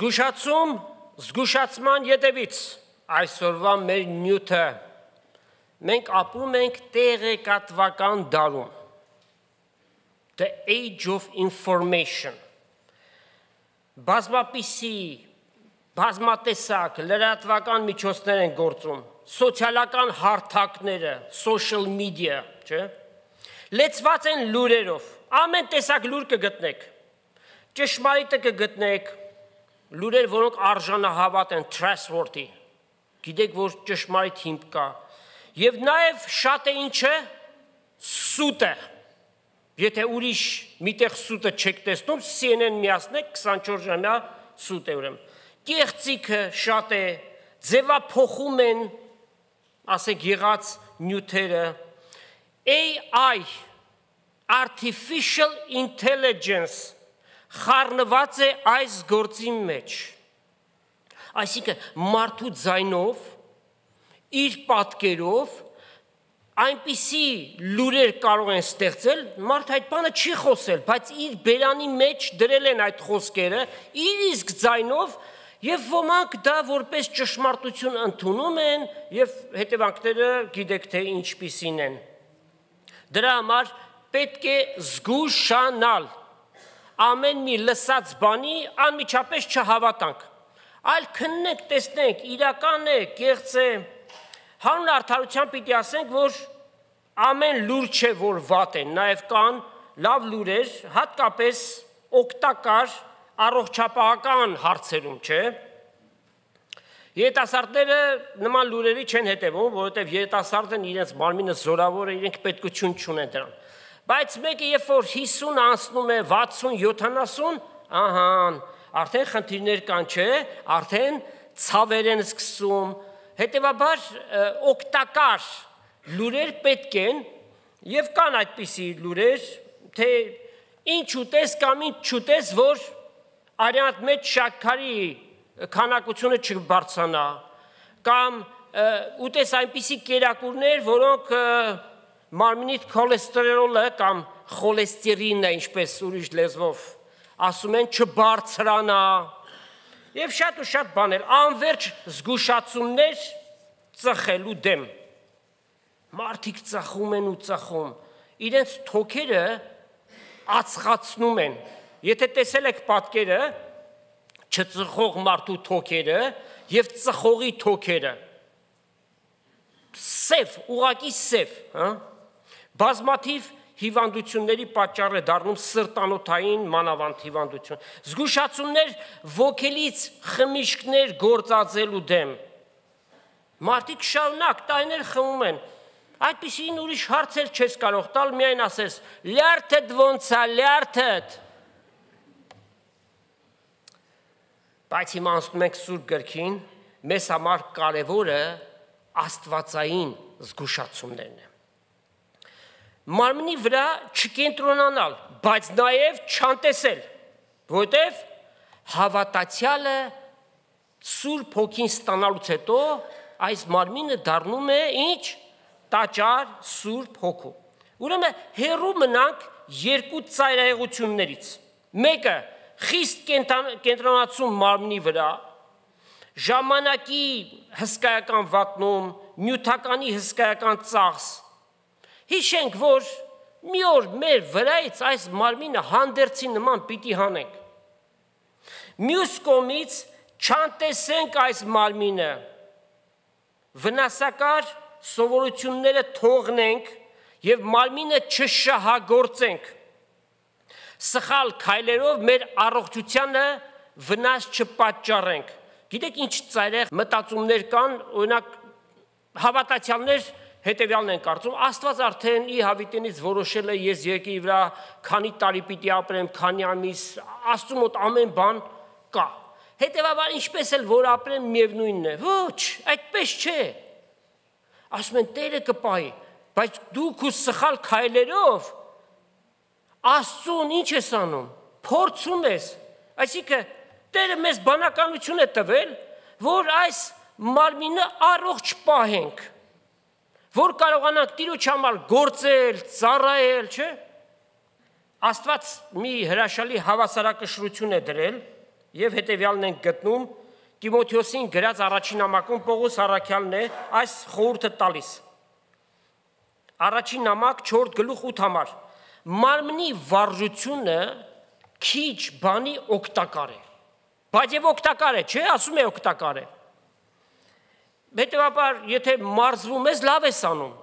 Զգուշացում, զգուշացման ետևից այսօրվա մեր նյութը մենք ապրում ենք տեղեկատվական դարում, the age of information, բազմապիսի, բազմատեսակ, լրատվական միջոցներ են գործում, սոցիալական հարթակները, social media, չէ, լեցված են լուրերով, ամեն տեսակ լուր կգտնեք, ճշմարիտը կգտնեք, լուրեր, որոնք արժանահավատ են, trustworthy, գիտեք, որ ճշմարիտ հիմք կա, և նաև շատ է ինչը սուտը, եթե ուրիշ միտեղ սուտը չեք տեսնում, CNN միացնեք 24 ժամյա սուտ է ուրեմն, կեղծիքը շատ է, ձևափոխում են, ասեք եղած նյութերը, AI, Artificial Intelligence, խառնված է այս գործի մեջ, այսինքն մարդու ձայնով, իր պատկերով, այնպիսի լուրեր կարող են ստեղծել, մարդ այդ բանը չի խոսել, բայց իր բերանի մեջ դրել են այդ խոսքերը, իր իսկ ձայնով, և ոմանք դա որպես ճշմարտություն ընդունում են, և հետևանքները գիտեք թե ինչպիսին են, դրա համար պետք է զգուշանալ, ամեն մի լսած բանի անմիջապես չհավատանք, այլ քննենք, տեսնենք, իրական է, կեղծ է, հանուն արդարության պիտի ասենք, որ ամեն լուր չէ, որ վատ են, նաև կան լավ լուրեր, հատկապես օգտակար առողջապահական հարցերում, չէ, երիտասարդները նման լուրերի չեն հետևում, որովհետև երիտասարդն իրենց մարմինը զորավոր է, իրենք պետքություն չունեն դրան, բայց մեկը երբ որ 50 անցնում է 60-70, ահան, արդեն խնդիրներ կան չէ, արդեն ցավեր են սկսում, հետևաբար օգտակար լուրեր պետք են և կան այդպիսի լուրեր, թե ինչ ուտես կամ ինչ չուտես, որ արյանդ մեջ շաքարի քանակությունը չբարձրանա, կամ ուտես այնպիսի կերակուրներ, որոնք մարմինիդ քոլեստերոլը կամ խոլեստերինը, ինչպես ուրիշ լեզվով ասում են, չբարձրանա և շատ ու շատ բաներ, անվերջ զգուշացումներ ծխելու դեմ, մարդիկ ծխում են ու ծխում, իրենց թոքերը ածխացնում են, եթե տեսել եք պատկերը, չծխող մարդու թոքերը և ծխողի թոքերը, սև, ուղղակի սև, բազմաթիվ հիվանդությունների պատճառ է դառնում սրտանոթային մանավանդ հիվանդություն, զգուշացումներ ոգելից խմիչքներ գործածելու դեմ, մարդիկ շարունակ տարիներ խմում են, այդպիսին ուրիշ հարցեր չես կարող տալ, միայն ասես, լյարդդ ոնց է, լյարդդ, բայց հիմա անցնում ենք Սուրբ գրքին, մեզ համար կարևորը աստվածային զգուշացումներն են, մարմնի վրա չկենտրոնանալ, բայց նաև չանտեսել, որովհետև հավատացյալը Սուրբ Հոգին ստանալուց հետո այս մարմինը դառնում է ինչ? Տաճար Սուրբ Հոգու։ Ուրեմն հեռու մնանք երկու ծայրահեղություններից։ Մեկը խիստ կենտրոնացում մարմնի վրա, ժամանակի հսկայական վատնում, նյութականի հսկայական ծախս, հիշենք, որ մի օր մեր վրայից այս մարմինը հանդերձի նման պիտի հանենք, մյուս կողմից չանտեսենք այս մարմինը, վնասակար սովորությունները թողնենք և մարմինը չշահագործենք, սխալ քայլերով մեր առողջությանը վնաս չպատճառենք, գիտեք ինչ ծայրահեղ մտածումներ կան, օրինակ հավատացյալներ հետևյալն են կարծում, Աստված արդեն ի հավիտենից որոշել է ես երկրի վրա քանի տարի պիտի ապրեմ, քանի ամիս, Աստծու մոտ ամեն բան կա, հետևաբար ինչպես էլ որ ապրեմ միևնույնն է, ոչ, այդպես չէ, ասում են Տերը կպահի, բայց դու քո սխալ քայլերով Աստծուն ինչ ես անում, փորձում ես, այսինքն Տերը մեզ բանականություն է տվել, որ այս մարմինը առողջ պահենք, որ կարողանանք Տիրոջ համար գործել, ծառայել, չէ՞։ Աստված մի հրաշալի հավասարակշռություն է դրել եւ հետեւյալն ենք գտնում Տիմոթեոսին գրած առաջին նամակում Պողոս առաքյալն է այս խորհուրդը տալիս։ Առաջին նամակ 4 գլուխ 8 համար։ Մարմնի վարժությունը քիչ բանի օգտակար է։ Բայց եւ օգտակար է, չէ, ասում է օգտակար է։ Հետևաբար, եթե մարզվում ես, լավ ես անում։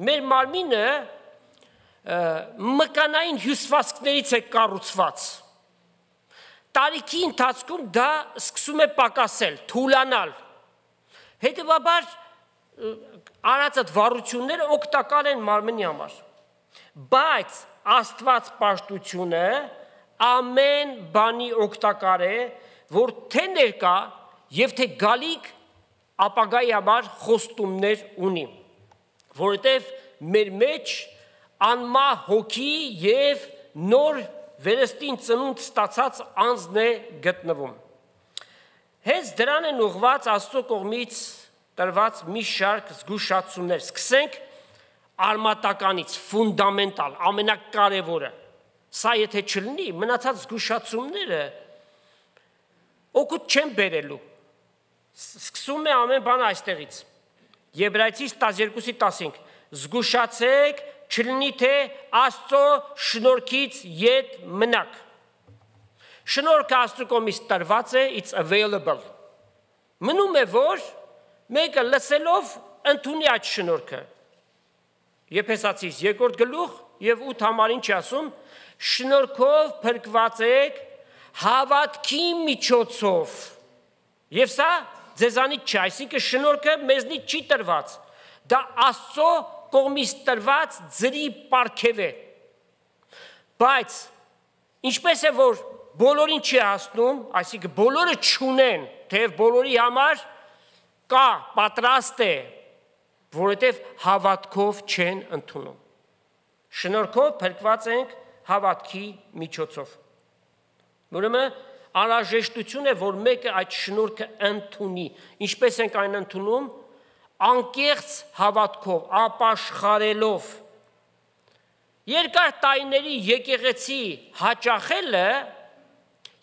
Մեր մարմինը մկանային հյուսվածքներից է կառուցված։ Տարիքի ընթացքում դա սկսում է պակասել, թուլանալ։ Հետևաբար արածդ վարությունները օգտակար են մարմնի համար։ Բայց Աստված պաշտությունը ամեն բանի օգտակար է, որ թե ներկա եւ թե գալիք ապագայի համար խոստումներ ունի, որովհետեւ մեր մեջ անմա հոգի եւ նոր վերստին ծնունդ ստացած անձն է գտնվում։ Հենց դրան են ուղված Աստծո կողմից տրված մի շարք զգուշացումներ։ Սկսենք արմատականից, ֆունդամենտալ, ամենակարևորը։ Սա եթե չլինի, մնացած զգուշացումները օգուտ չեն բերելու։ Սկսում է ամեն բան այստեղից։ Եբրայեցիս 12:15 զգուշացեք, չլինի թե Աստծո շնորհքից ետ մնաք։ Շնորհքը Աստծո կողմից տրված է, it's available։ Մնում է, որ մեկը լսելով ընդունի այդ շնորհքը։ Եփեսացիս 2 գլուխ եւ 8 համարին չի ասում, շնորհքով փրկված եք հավատքի միջոցով։ Եվ սա ձեզանից չէ, այսինքն շնորհքը մեզնից չի տրված։ Դա Աստծո կողմից տրված ձրի պարգև է։ Բայց ինչպես է որ բոլորին չի հասնում, այսինքն բոլորը չունեն, թեև բոլորի համար կա պատրաստ է, որովհետև հավատքով չեն ընդունում։ Շնորհքով փրկված ենք հավատքի միջոցով։ Ուրեմն անհրաժեշտություն է, որ մեկը այդ շնորհքը ընդունի։ Ինչպես ենք այն ընդունում, անկեղծ հավատքով, ապաշխարելով։ Երկար տարիների եկեղեցի հաճախելը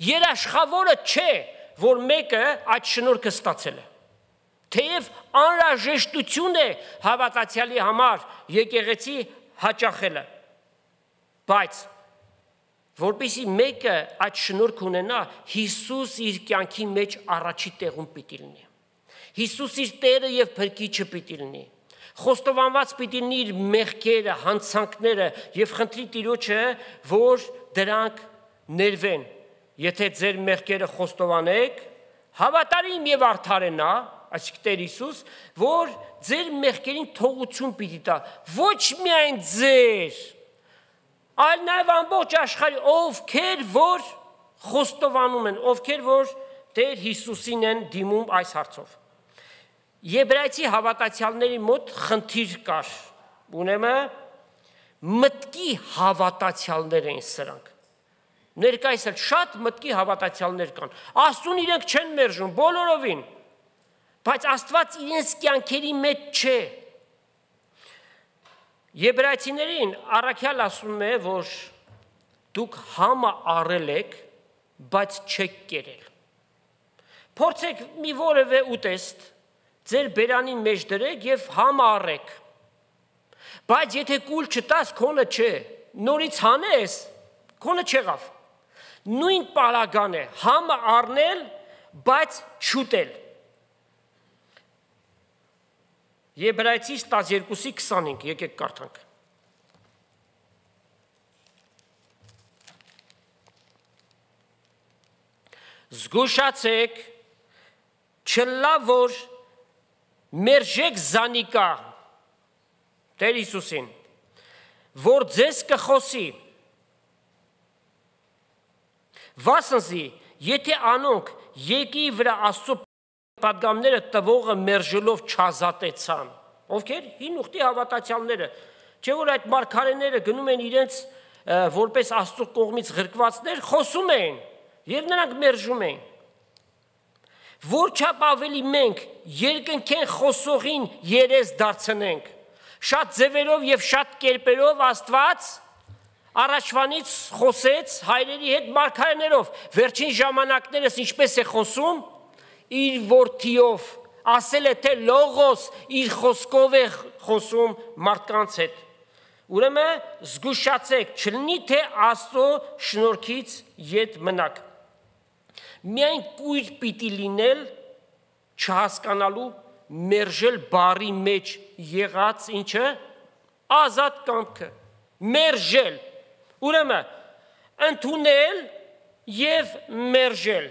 երաշխավորը չէ, որ մեկը այդ շնորհքը ստացել է։ Թեև անհրաժեշտություն է հավատացյալի համար եկեղեցի հաճախելը, բայց որպեսզի մեկը այդ շնորհք ունենա, Հիսուս իր կյանքի մեջ առաջի տեղում պիտի լինի։ Հիսուս իր Տերը եւ Փրկիչը պիտի լինի։ Խոստովանված պիտի լինի իր մեղքերը, հանցանքները եւ խնդրի Տիրոջը, որ դրանք ներվեն։ Եթե ձեր մեղքերը խոստովանեք, հավատարիմ եւ արդար է նա, այսինքն Տեր Հիսուս, որ ձեր մեղքերին թողություն պիտի տա, ոչ միայն ձեր, այլ նաեւ ամբողջ աշխարհի, ովքեր որ խոստովանում են, ովքեր որ Տեր Հիսուսին են դիմում այս հարցով։ Եբրայեցի հավատացյալների մոտ խնդիր կար, ուրեմն մտքի հավատացյալներ են սրանք։ Ներկայիս էլ շատ մտքի հավատացյալներ կան։ Աստծուն իրենք չեն մերժում բոլորովին, բայց Աստված իրենց կյանքերի մեջ չէ։ Եբրայեցիներին առաքյալ ասում է, որ դուք համը առել եք, բայց չեք կերել։ Փորձեք մի որևէ ուտեստ ձեր բերանի մեջ դրեք եւ համը առեք։ Բայց եթե կուլ չտաս, քոնը չէ, նորից հանես, քոնը չեղավ։ Նույն պարագան է, համը առնել, բայց չուտել։ Եբրայեցիս 12:25 եկեք կարդանք։ Զգուշացեք, չլա որ մերժեք զանիկա Տեր Հիսուսին, որ ձեզ կխոսի, վասնզի, եթե անոնք եկի վրա Աստծո պատգամները տվողը մերժելով չազատեցան, ովքեր հին ուխտի հավատացյալները, չէ որ այդ մարգարեները գնում են իրենց որպես Աստծո կողմից ղրկվածներ, խոսում էին, եւ նրանք մերժում էին։ Որչափ ավելի մենք երկնքեն խոսողին երես դարձնենք, շատ ձևերով եւ շատ կերպերով Աստված Առաջվանից խոսեց հայրերի հետ մարգարեներով, վերջին ժամանակներս ինչպես է խոսում, իր որդիով, ասել է թե լողոս իր խոսքով է խոսում մարդկանց հետ։ Ուրեմն զգուշացեք, չլինի թե Աստծո շնորհքից ետ մնաք։ Միայն կույր պիտի լինել չհասկանալու մերժել բառի մեջ եղած ինչը ազատ կամքը, մերժել։ Ուրեմն ընդունել եւ մերժել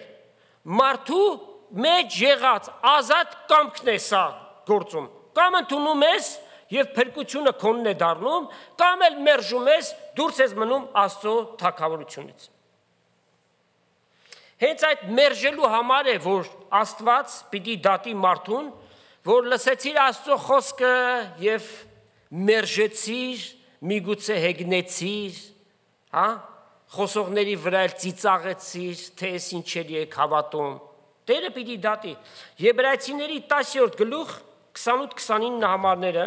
մարդու մեջ եղած ազատ կամքն է սա գործում։ Կամ ընդունում ես եւ փրկությունը քոնն է դառնում, կամ էլ մերժում ես, դուրս ես մնում Աստծո թագավորությունից։ Հենց այդ մերժելու համար է, որ Աստված պիտի դատի մարդուն, որ լսեցիր Աստծո խոսքը եւ մերժեցիր, միգուցե հեգնեցիր, հա, խոսողների վրա էլ ծիծաղեցիր, թե ես ինչերի եք հավատում։ Տերը պիտի դատի։ Եբրայեցիների 10-րդ գլուխ 28-29 համարները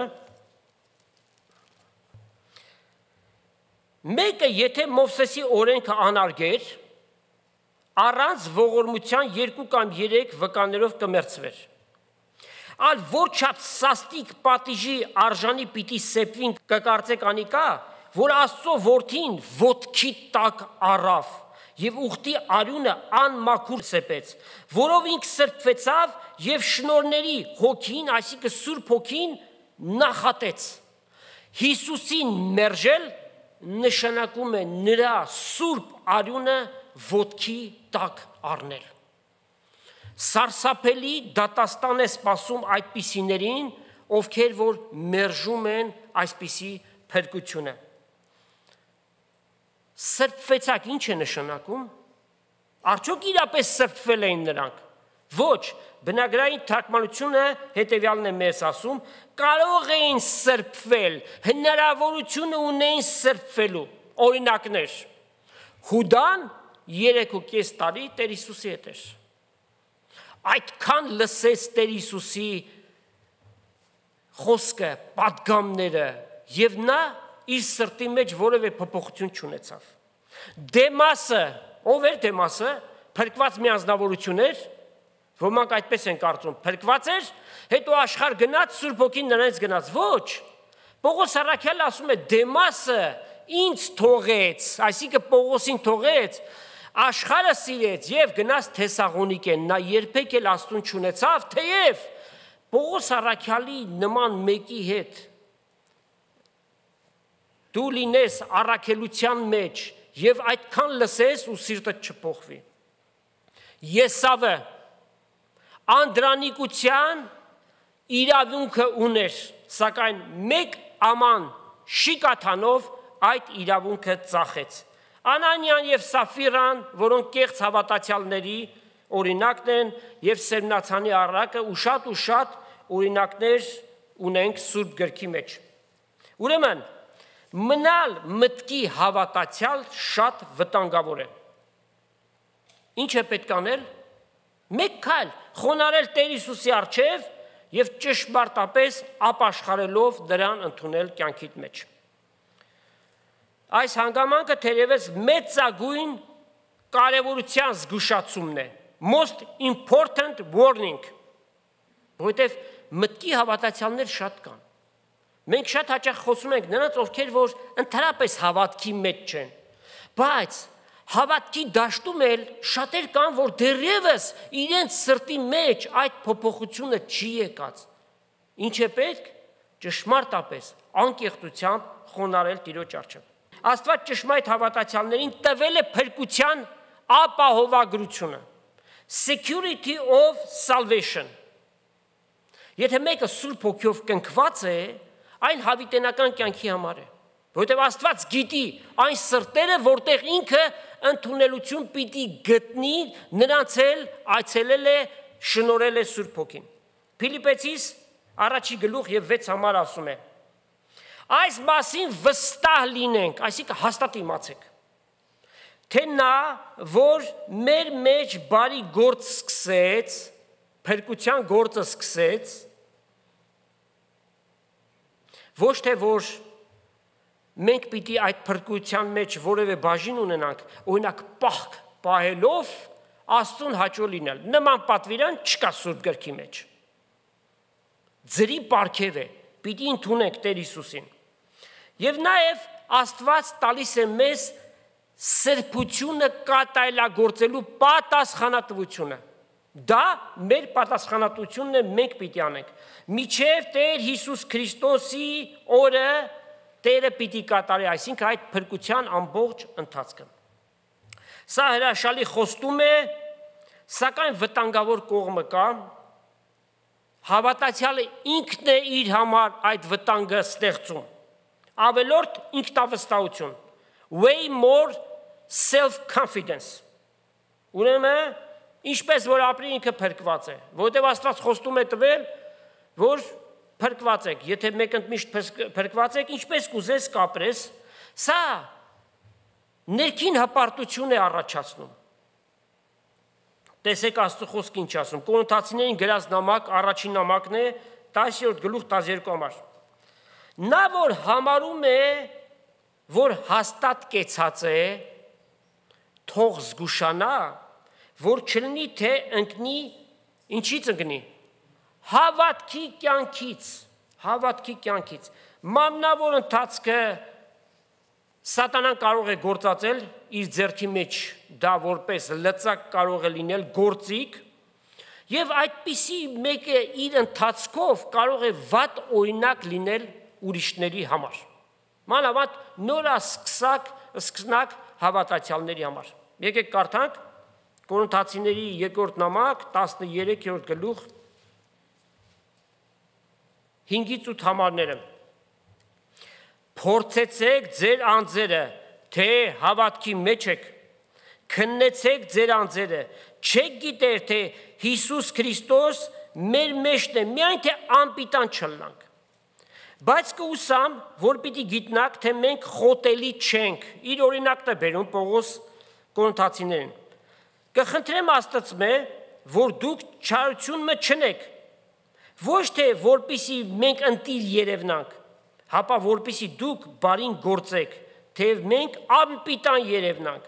մեկը եթե Մովսեսի օրենքը անարգեր, առանց ողորմության 2 կամ 3 վկաներով կմերձվեր։ Ալ որչափ սաստիկ պատիժի արժանի պիտի սեպվին կկարծեք անիկա, որ Աստծո որդին ոտքի տակ առավ եւ ուխտի արյունը անմաքուր սեպեց, որով ինք սրբվեցավ եւ շնորհների հոգին, այսինքն Սուրբ հոգին նախատեց։ Հիսուսին մերժել նշանակում է նրա Սուրբ արյունը ոտքի տակ առնել։ Սարսափելի դատաստան է սպասում այդպիսիներին, ովքեր որ մերժում են այսպիսի փրկությունը։ Սրբվեցակ ինչ է նշանակում։ Արդյոք իրապես սրբվել էին նրանք։ Ոչ, բնագրային թարգմանությունը հետևյալն է մեզ ասում, կարող էին սրբվել, հնարավորությունը ունեին սրբվելու, օրինակներ։ Հուդան 3.5 տարի Տեր Հիսուսի հետ էր։ Այդքան լսեց Տեր Հիսուսի խոսքը, պատգամները, եւ նա իր սրտի մեջ որևէ փոփոխություն չունեցավ։ Դեմասը, ով էր Դեմասը, փրկված մի անձնավորություն էր, ոմանք այդպես են կարծում, փրկված էր, հետո աշխարհ գնաց, Սուրբ Հոգին նրանից գնաց։ Ոչ, Պողոս առաքյալը ասում է Դեմասը ինձ թողեց, այսինքն Պողոսին թողեց, աշխարհը սիրեց եւ գնաց Թեսաղոնիկեն, նա երբեք էլ Աստծուն չունեցավ, թեև Պողոս առաքյալի նման մեկի հետ դու լինես առաքելության մեջ եւ այդքան լսես ու սիրտդ չփոխվի։ Եսավը անդրանիկության իրավունքը ուներ, սակայն մեկ աման շիկաթանով այդ իրավունքը ծախեց։ Անանիան եւ Սաֆիրան, որոնք կեղծ հավատացյալների օրինակն են, եւ Սերմնացանի առակը ու շատ օրինակներ ունենք Սուրբ գրքի մեջ։ Ուրեմն մնալ մտքի հավատացյալ շատ վտանգավոր է։ Ինչ է պետք անել։ Մեկ քայլ խոնարհել Տեր Հիսուսի առջև եւ ճշմարտապես ապաշխարելով դրան ընդունել կյանքիդ մեջ։ Այս հանգամանքը թերևս մեծագույն կարևորության զգուշացումն է, most important warning, որովհետև մտքի հավատացյալներ շատ կան։ Մենք շատ հաճախ խոսում ենք նրանց, ովքեր որ ընդհանրապես հավատքի մեջ չեն, բայց հավատքի դաշտում էլ շատեր կան, որ դեռևս իրենց սրտի մեջ այդ փոփոխությունը չի եկած։ Ինչ է պետք։ Ճշմարտապես անկեղծությամբ խոնարհել Տիրոջ առջև։ Աստված ճշմարիտ հավատացյալներին տվել է փրկության ապահովագրությունը, security of salvation։ Եթե մեկը Սուրբ Հոգիով կնքված է, այն հավիտենական կյանքի համար է, որովհետև Աստված գիտի այն սրտերը, որտեղ ինքը ընդունելություն պիտի գտնի, նրանց էլ այցելել է, շնորհել է Սուրբ Հոգին։ Փիլիպեցիս 1:6 համար ասում է. այս մասին վստահ լինենք, այսինքն հաստատ իմացեք, թե նա, որ մեր մեջ բարի գործ սկսեց, փրկության գործը սկսեց, ոչ թե որ մենք պիտի այդ փրկության մեջ որևէ բաժին ունենանք, օրինակ պահք պահելով Աստծուն հաճո լինել։ Նման պատվիրան չկա Սուրբ գրքի մեջ։ Ձրի պարգև է, պիտի ընդունենք Տեր Հիսուսին։ Եվ նաև Աստված տալիս է մեզ սրբությունը կատարելագործելու պատասխանատվությունը։ Դա մեր պատասխանատվությունն է, մենք պիտի անենք։ Մինչև Տեր Հիսուս Քրիստոսի օրը Տերը պիտի կատարի, այսինքն այդ փրկության ամբողջ ընթացքը։ Սա հրաշալի խոստում է, սակայն վտանգավոր կողմը կա։ Հավատացյալը ինքն է իր համար այդ վտանգը ստեղծում։ Ավելորդ ինքնավստահություն, way more self-confidence։ Ուրեմն, ինչպես որ ապրի ինքը փրկված է, որովհետև Աստված խոստում է տվել, որ փրկված եք, եթե մեկ ընդմիշտ փրկված եք, ինչպես կուզես կապրես, սա ներքին հպարտություն է առաջացնում։ Տեսեք Աստծո խոսքը ինչ ասում, Կորինթացիներին գրած նամակ, առաջին նամակն է, 10-րդ գլուխ 12 համար։ Նա որ համարում է, որ հաստատ կեցած է, թող զգուշանա, որ չլինի թե ընկնի, ինչից ընկնի, հավատքի կյանքից, մամնավոր ընթացքը Սատանան կարող է գործածել իր ձեռքի մեջ, դա որպես լծակ կարող է լինել գործիք, եւ այդպիսի մեկը իր ընթացքով կարող է վատ օրինակ լինել ուրիշների համար։ Մանավանդ նորասկսնակ հավատացյալների համար։ Եկեք կարդանք Կորինթացիների 2-րդ նամակ 13-րդ գլուխ 5-ից 8 համարները։ Փորձեցեք ձեր անձերը, թե հավատքի մեջ եք, քննեցեք ձեր անձերը, չեք գիտեր, թե Հիսուս Քրիստոս մեր մեջն է, միայն թե անպիտան չլնանք։ Բայց կուսամ, որ պիտի գիտնաք, թե մենք խոտելի չենք, իր օրինակն է բերում Պողոս Կորինթացիներին։ Կխնդրեմ Աստծմե, որ դուք չարությունը չնեք, ոչ թե որպիսի մենք ընտիր երևնանք, հապա որպիսի դուք բարին գործեք, թե մենք անպիտան երևնանք,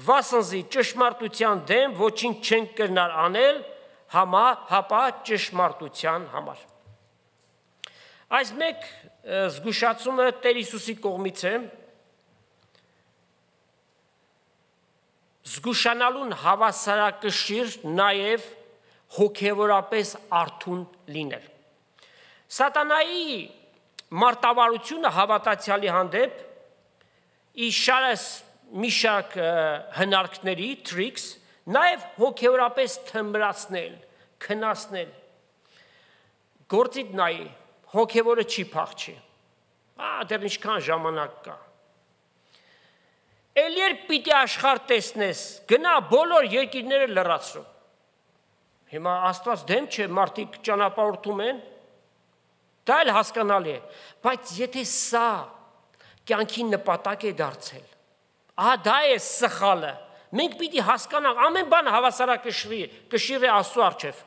վասնզի ճշմարտության դեմ ոչինչ չենք կրնար անել, հապա ճշմարտության համար։ Այս մեկ զգուշացումը Տեր Հիսուսի կողմից է, զգուշանալուն հավասարակշիռ նաև հոգևորապես արթուն լինել։ Սատանայի մարտավարությունը հավատացյալի հանդեպ մի շարք հնարքների, tricks, նաև հոգևորապես թմրացնել, քնացնել։ Գործիդ նայի, հոգևորը չի փախչի։ Դեռ ինչքան ժամանակ կա։ Էլ երբ պիտի աշխարհ տեսնես, գնա բոլոր երկիրները լրացրու։ Հիմա Աստված դեմ չէ, մարդիկ ճանապարհորդում են, դա էլ հասկանալի է, բայց եթե սա կյանքի նպատակ է դարձել, դա է սխալը, մենք պիտի հասկանանք, ամեն բան հավասարակշիռ է Աստծո առջև,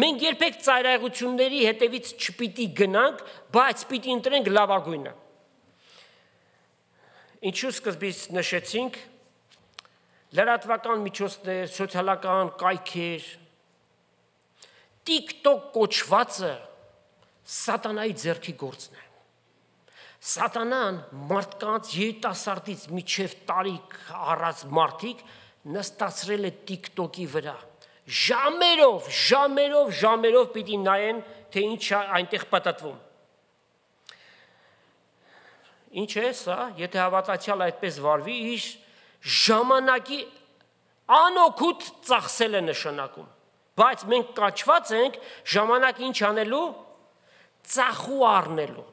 մենք երբեք ծայրահեղությունների հետևից չպիտի գնանք, բայց պիտի ընտրենք լավագույնը։ Ինչու սկզբից նշեցինք, լրատվական միջոցներ, սոցիալական կայքեր, TikTok կոչվածը Սատանայի ձեռքի գործն է։ Սատանան մարդկանց երիտասարդից միջև տարիք առած մարդիկ նստացրել է TikTok-ի վրա։ Ժամերով պիտի նայեն, թե ինչ այնտեղ պատտվում։ Ինչ է սա, եթե հավատացյալ այդպես վարվի, իր ժամանակի անօգուտ ծախսել է նշանակում։ Բայց մենք կաչված ենք ժամանակ ինչ անելու, ծախու առնելու,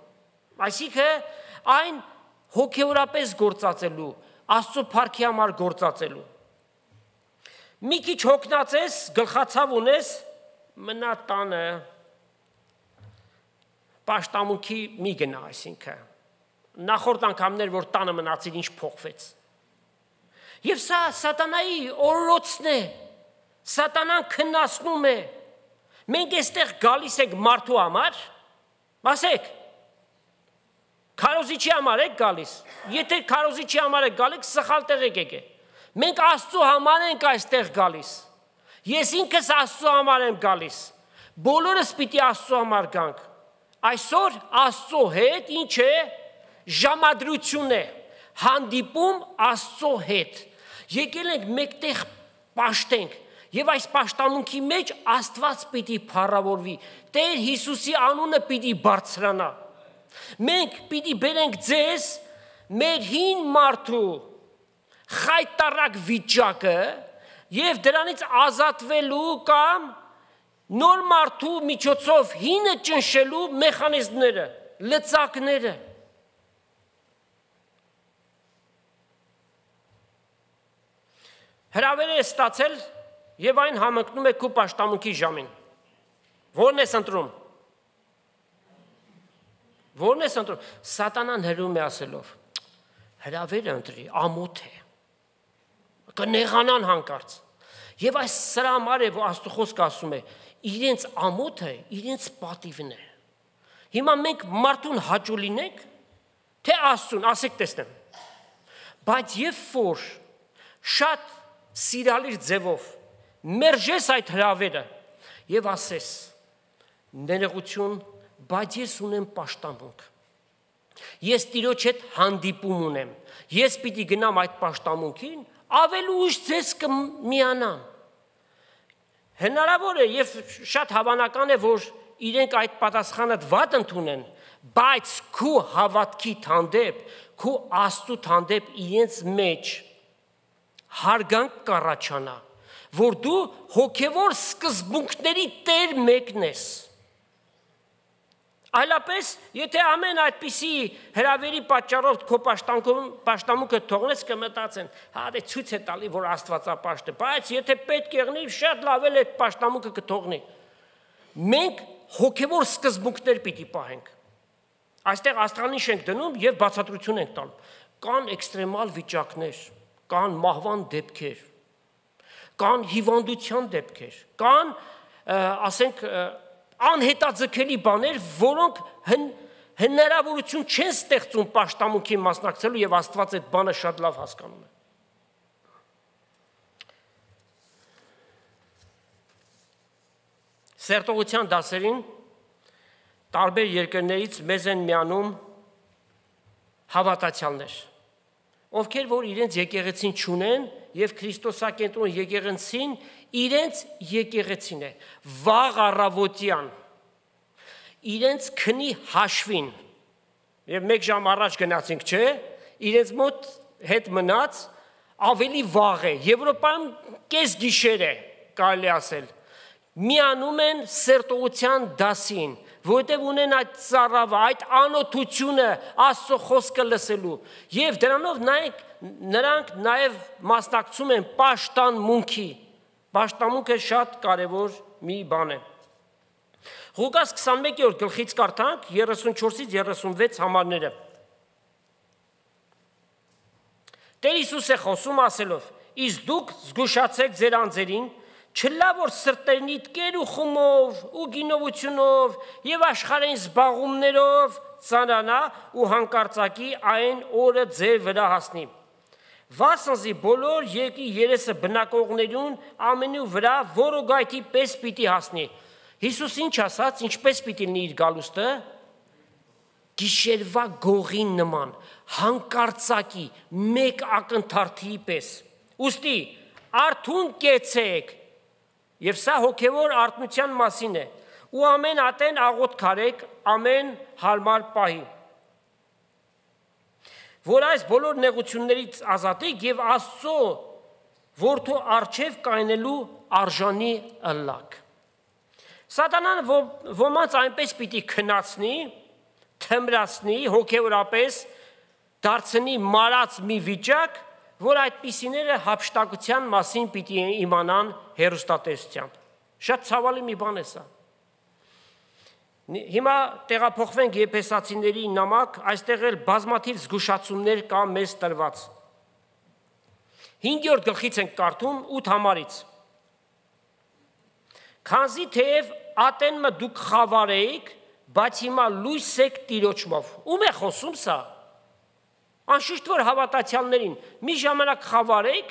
այսինքն այն հոգևորապես գործածելու, Աստծո փառքի համար գործածելու։ Մի քիչ հոգնածես, գլխացավ ունես, մնա տանը, պաշտամունքի մի գնա, այսինքն նախորդ անգամներ, որ տանը մնացիր, ինչ փոխվեց։ Եվ սա սատանայի օրորոցն է, սատանան քննացնում է, մենք այստեղ գալիս ենք մարդու համար, ասեք, Քարոզիչի համար եք գալիս։ Եթե քարոզիչի համար եք գալիս, սխալ տեղ եք եկել։ Մենք Աստծո համար ենք այստեղ գալիս։ Ես ինքս Աստծո համար եմ գալիս։ Բոլորս պիտի Աստծո համար գանք։ Այսօր Աստծո հետ ինչ է ժամադրություն է, հանդիպում Աստծո հետ։ Եկել ենք մեկտեղ պաշտենք եւ այս պաշտամունքի մեջ Աստված պիտի փառավորվի։ Տեր Հիսուսի անունը պիտի բարձրանա։ Մենք պիտի բերենք ձեզ մեր հին մարդու խայտարակ վիճակը եւ դրանից ազատվելու կամ նոր մարդու միջոցով հինը ճնշելու մեխանիզմները, լծակները։ Հրավեր է ստացել եւ այն համընկնում է քո պաշտամունքի ժամին։ Որն ես ընտրում։ Որն ես ընտրում։ Սատանան հրում է ասելով. հրավերը ընտրի, ամոթ է։ Կնեղանան հանկարծ։ Եվ այս սրա համար է, որ Աստծո խոսքը ասում է, իրենց ամոթը, իրենց պատիվն է։ Հիմա մենք մարդուն հաճո լինենք, թե Աստծուն, ասեք տեսնեմ։ Բայց երբ որ շատ սիրալիր ձևով մերժես այդ հրավերը եւ ասես ներողություն, բայց ես ունեմ պաշտամունք։ Ես Տիրոջ հետ հանդիպում ունեմ։ Ես պիտի գնամ այդ պաշտամունքին, ավելի ուշ ձեզ կմիանամ։ Հնարավոր է եւ շատ հավանական է, որ իրենք այդ պատասխանը վատ ընդունեն, բայց քո հավատքի հանդեպ, քո Աստծո հանդեպ իրենց մեջ հարգանք կառաջանա, որ դու հոգևոր սկզբունքների տեր մեկն ես։ Այլապես, եթե ամեն այդպիսի հրավերի պատճառով քո պաշտամունքը թողնես, կմտածեն, հա դե ցույց է տալի, որ Աստվածապաշտ է, բայց եթե պետք եղնի, շատ լավ է այդ պաշտամունքը կթողնի։ Մենք հոգևոր սկզբունքներ պիտի պահենք։ Այստեղ աստղանիշ ենք դնում եւ բացատրություն ենք տալու։ Կան էքստրեմալ վիճակներ, կան մահվան դեպքեր, կան հիվանդության դեպքեր, կան, ասենք, անհետաձգելի բաներ, որոնք հնարավորություն չեն ստեղծում պաշտամունքի մասնակցելու եւ Աստված այդ բանը շատ լավ հասկանում է։ Սերտողության դասերին տարբեր երկրներից մեզ են միանում հավատացյալներ, ովքեր որ իրենց եկեղեցին չունեն եւ Քրիստոսակենտրոն եկեղեցին իրենց եկեղեցին է, վաղ առավոտյան, իրենց քնի հաշվին, եւ մեկ ժամ առաջ գնացինք, չէ, իրենց մոտ հետ մնաց, ավելի վաղ է, Եվրոպայում կես գիշեր է, կարելի ասել, միանում են սերտողության դասին, որտեղ ունեն այդ ծառավը, այդ անօթությունը Աստծո խոսքը լսելու, եւ դրանով նրանք նաեւ մասնակցում են պաշտամունքի։ Պաշտամունքը շատ կարևոր մի բան է։ Ղուկաս 21-րդ գլխից կարդանք 34-ից 36 համարները։ Տեր Հիսուս է խոսում ասելով. «Իսկ դուք զգուշացեք ձեր անձերին, չլա որ սրտերնիդ կեր ու խումով ու գինովությունով եւ աշխարհային զբաղումներով ծանրանա ու հանկարծակի այն օրը ձեր վրա հասնի։ Վասնզի բոլոր երկի երեսը բնակողներուն ամենու վրա որոգայթի պես պիտի հասնի»։ Հիսուս ինչ ասաց, ինչպես պիտի լինի իր գալուստը։ Գիշերվա գողի նման, հանկարծակի, մեկ ակնթարթի պես։ Ուստի արթուն կեցեք, եւ սա հոգեվոր արթնության մասին է, ու ամեն ատեն աղոթք արեք, ամեն հարմար պահի, որ այս բոլոր նեղություններից ազատեք եւ Աստծո որդու առջև կայնելու արժանի ըլլակ։ Սատանան ոմանց այնպես պիտի քնացնի, թմրացնի, հոգեորապես դարձնի մարած մի վիճակ, որ այդպիսիները հափշտակության մասին պիտի իմանան հեռուստատեսությամբ։ Շատ ցավալի մի բան է սա։ Հիմա տեղափոխվենք Եփեսացիների նամակ, այստեղ էլ բազմաթիվ զգուշացումներ կա մեզ տրված։ 5-րդ գլխից ենք կարդում 8 համարից։ Քանզի թեև ատենը դուք խավարեիք, բայց հիմա լույս եք Տիրոջով։ Ում է խոսում սա։ Անշուշտ որ հավատացյալներին մի ժամանակ խավարեք,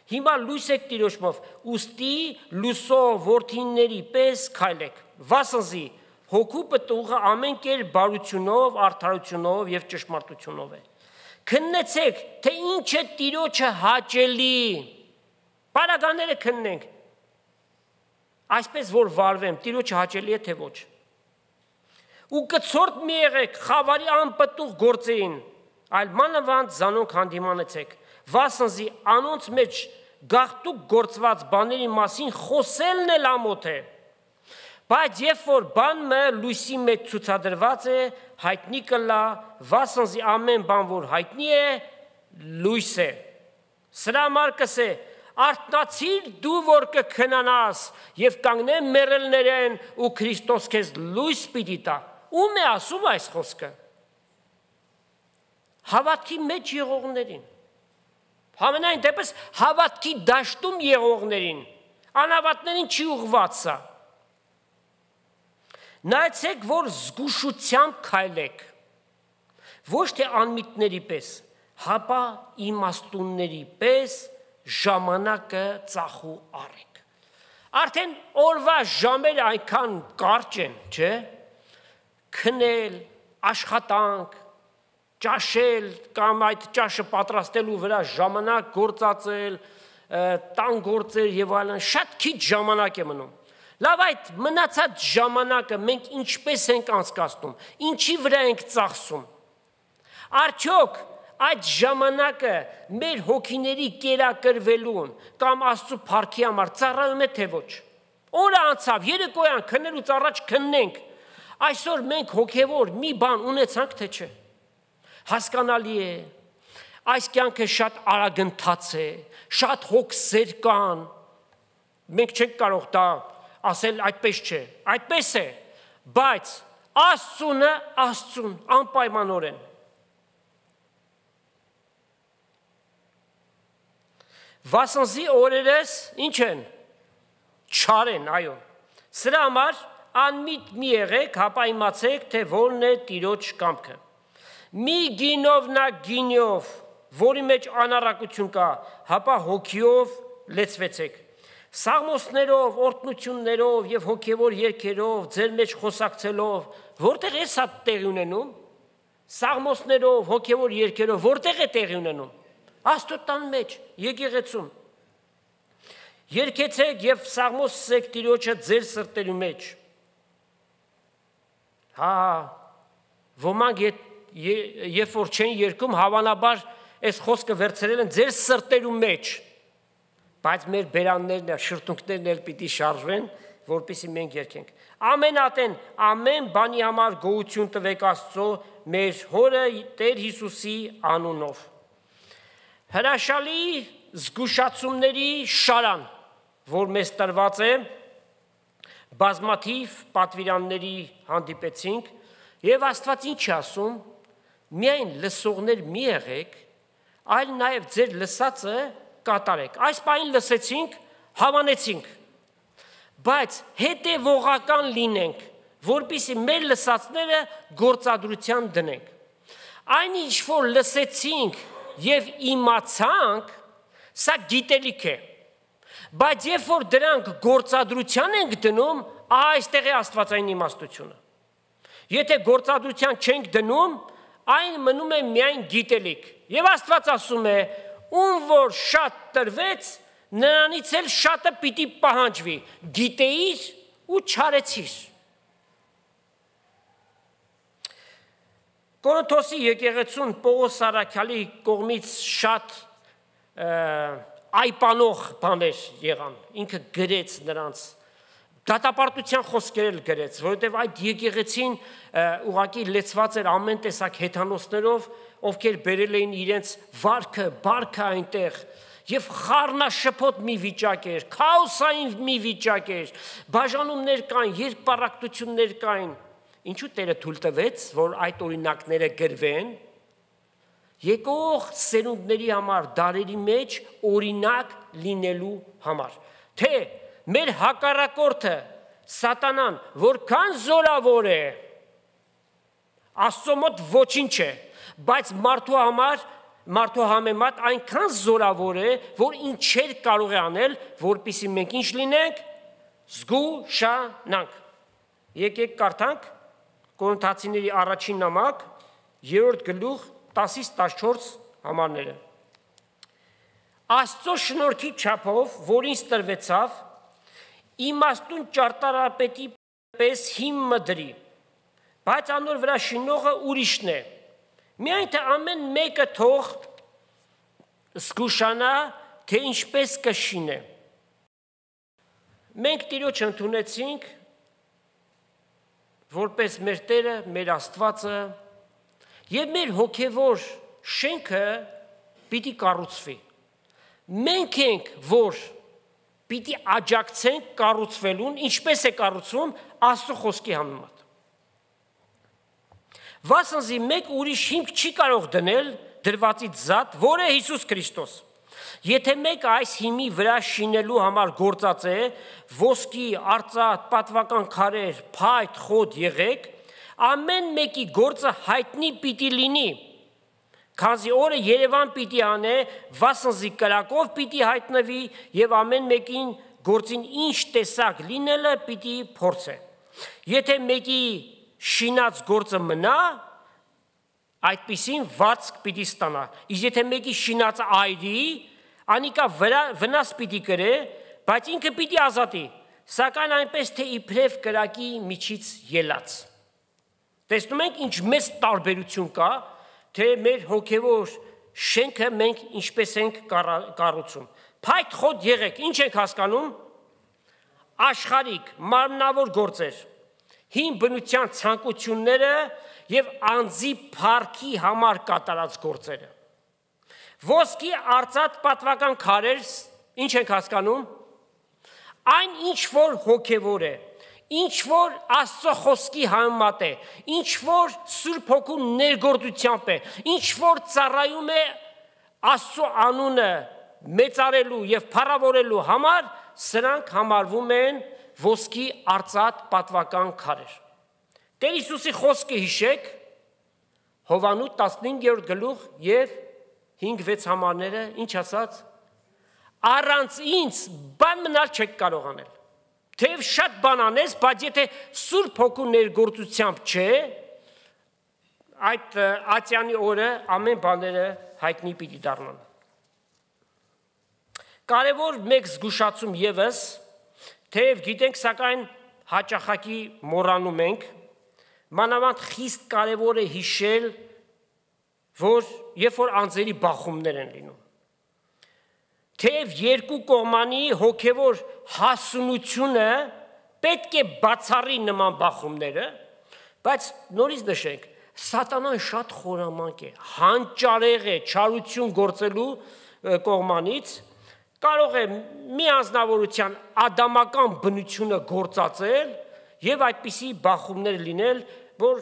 հիմա լույս եք Տիրոջով, ուստի լույսով որդիների պես քայլեք, վասնզի հոգու պտուղը ամեն կերպ բարությունով, արդարությունով եւ ճշմարտությունով է։ Քննեցեք, թե ինչ է Տիրոջը հաճելի։ Բարականները քննենք։ Այսպես որ վարվեմ, Տիրոջը հաճելի է թե ոչ։ Ու կցորդ մի եղեք խավարի անպտուղ գործերին, այլ մանավանդ զանոնք հանդիմանեցեք, վասնզի անոնց մեջ գաղտուկ գործված բաների մասին խոսելն էլ ամոթ է։ Բայց երբ որ բանը լույսի մեջ ցուցադրված է, հայտնի կլա, վասնզի ամեն բան որ հայտնի է, լույս է։ Սրա համար կսե, արթնացիր դու որ կքնանաս եւ կանգնեմ մեռելներեն ու Քրիստոս քեզ լույս պիտի տա։ Ում է ասում այս խոսքը։ Հավատքի մեջ եղողներին։ Համենայն դեպս հավատքի դաշտում եղողներին, անհավատներին չի ուղղված սա։ Նայեցեք, որ զգուշությամբ քայլեք, ոչ թե անմիտների պես, հապա իմաստունների պես ժամանակը ծախու արեք։ Արդեն օրվա ժամերը այնքան կարճ են, չէ՞։ Քնել, աշխատանք, ճաշել կամ այդ ճաշը պատրաստելու վրա ժամանակ գործածել, տան գործեր եւ այլն, շատ քիչ ժամանակ է մնում։ Լավ, այդ մնացած ժամանակը մենք ինչպես ենք անցկացնում, ինչի վրա ենք ծախսում։ Արդյոք այդ ժամանակը մեր հոգիների կերակրվելուն կամ Աստծո փառքի համար ծառայում է թե ոչ։ Օրը անցավ, երեկոյան քնելուց առաջ քննենք։ Այսօր մենք հոգևոր մի բան ունեցանք թե չէ։ Հասկանալի է, այս կյանքը շատ արագընթաց է, շատ հոգսեր կան։ Մենք չենք կարող դա ասել այդպես չէ, այդպես է, բայց Աստծունը Աստծուն անպայմանորեն։ Վասնզի օրերս ինչ են, չար են, այո։ Սրա համար անմիտ մի եղեք, հապա իմացեք, թե որն է Տիրոջ կամքը։ Մի գինով նա գինյով, որի մեջ անառակություն կա, հապա հոգիով լեցվեցեք։ Սաղմոսներով, օրհնություններով եւ հոգեվոր երգերով, ձեր մեջ խոսակցելով, որտեղ է սա տեղի ունենում։ Սաղմոսներով, հոգեվոր երգերով, որտեղ է տեղի ունենում։ Աստծո տան մեջ, եկեղեցում։ Երգեցեք եւ սաղմոսեք Տիրոջը ձեր սրտերի մեջ։ Հա, ոմանք երբ որ չեն երգում, հավանաբար այս խոսքը վերցրել են ձեր սրտերի մեջ։ Բայց մեր բերաններն, շրթունքներն էլ պիտի շարժվեն, որպեսզի մենք երգենք։ Ամեն ատեն, ամեն բանի համար գոհություն տվեք Աստծո, մեր Հորը Տեր Հիսուսի անունով։ Հրաշալի զգուշացումների շարան, որ մեզ տրված է, բազմաթիվ պատվիրանների հանդիպեցինք, եւ Աստված ինչ է ասում, միայն լսողներ մի եղեք, այլ նաեւ ձեր լսածը կատարեք։ Այս պահին լսեցինք, հավանեցինք, բայց հետևողական լինենք, որպեսզի մեր լսածները գործադրության դնենք։ Այն ինչ որ լսեցինք եւ իմացանք, սա գիտելիք է, բայց երբ որ դրանք գործադրության ենք դնում, այստեղ է աստվածային իմաստությունը։ Եթե գործադրության չենք դնում, այն մնում է միայն գիտելիք։ Եվ Աստված ասում է, ում որ շատ տրվեց, նրանից էլ շատը պիտի պահանջվի, գիտեիր ու չարեցիր։ Կորինթոսի եկեղեցուն Պողոս Սարաքյալի կողմից շատ այպանող բաներ եղան, ինքը գրեց նրանց, դատապարտության խոսքեր էլ գրեց, որովհետև այդ եկեղեցին ուղղակի լեցված էր ամեն տեսակ հեթանոսներով, ովքեր բերել էին իրենց վարքը, բարքը այնտեղ, եւ խառնաշփոթ մի վիճակ էր, քաոսային մի վիճակ էր, բաժանումներ կային, երկպառակտություններ կային։ Ինչու Տերը թույլ տվեց, որ այդ օրինակները գրվեն, եկող սերունդների համար, դարերի մեջ օրինակ լինելու համար, թե մեր հակառակորդը, սատանան, որքան զորավոր է, Աստծո մոտ ոչինչ է, բայց մարդու համեմատ այնքան զորավոր է, որ ինչեր կարող է անել, որպեսզի մենք ինչ լինենք, զգուշանանք։ Եկեք կարդանք Կորինթացիների առաջին նամակ 3-րդ գլուխ 10-ից 14 համարները։ Աստծո շնորհքի չափով, որ ինձ տրվեցավ, իմաստուն ճարտարապետի պես հիմը դրի, բայց անոր վրա շինողը ուրիշն է։ Միայն թե ամեն մեկը թող զգուշանա, թե ինչպես կշինե։ Մենք Տիրոջ ընդունեցինք, որպես մեր Տերը, մեր Աստվածը, եւ մեր հոգեվոր շենքը պիտի կառուցվի։ Մենք ենք, որ պիտի աջակցենք կառուցվելուն, ինչպես է կառուցվում Աստծո խոսքի համեմատ։ Վասնզի մեկ ուրիշ հիմք չի կարող դնել դրվածից զատ, որ է Հիսուս Քրիստոս։ Եթե մեկը այս հիմի վրա շինելու համար գործած է, ոսկի, արծաթ, պատվական քարեր, փայտ, խոտ, եղեք, ամեն մեկի գործը հայտնի պիտի լինի, քանզի օրը Երևան պիտի անե, վասնզի կրակով պիտի հայտնվի եւ ամեն մեկին գործին ինչ տեսակ լինելը պիտի փորձե։ Եթե մեկի շինած գործը մնա, այդպիսին վարձք պիտի ստանա։ Իսկ եթե մեկի շինած այրի, անիկա վնաս պիտի կրե, բայց ինքը պիտի ազատի, սակայն այնպես թե իբրև կրակի միջից ելած։ Տեսնում ենք ինչ մեծ տարբերություն կա, թե մեր հոգևոր շենքը մենք ինչպես ենք կառուցում։ Փայտ խոտ եղեք, ինչ ենք հասկանում, աշխարհիկ, մարմնավոր գործեր, հին բնության ցանկությունները եւ անձի փառքի համար կատարած գործերը։ Ոսկի, արծաթ, պատվական քարեր, ինչ ենք հասկանում, այն ինչ որ հոգևոր է, ինչ որ Աստծո խոսքի համեմատ է, ինչ որ Սուրբ Հոգու ներգործությամբ է, ինչ որ ծառայում է Աստծո անունը մեծարելու եւ փառավորելու համար, սրանք համարվում են ոսկի, արծաթ, պատվական քարեր։ Տեր Հիսուսի խոսքը հիշեք, Հովաննու 15-րդ գլուխ եւ 5-6 համարները, ինչ ասաց, առանց ինձ բան մնալ չեք կարող անել։ Թեև շատ բան անես, բայց եթե Սուրբ Հոգու ներգործությամբ չէ, այդ ատյանի օրը ամեն բաները հայտնի պիտի դառնան։ Կարևոր մեկ զգուշացում եւս, թեև գիտենք, սակայն հաճախակի մոռանում ենք, մանավանդ խիստ կարևոր է հիշել, որ երբ որ անձերի բախումներ են լինում, թեև երկու կողմանի հոգևոր հասունությունը պետք է բացառի նման բախումները, բայց նորից նշենք, սատանան շատ խորամանկ է, հանճարեղ է, չարություն գործելու կողմանից, կարող է մի անձնավորության ադամական բնությունը գործածել եւ այդպիսի բախումներ լինել, որ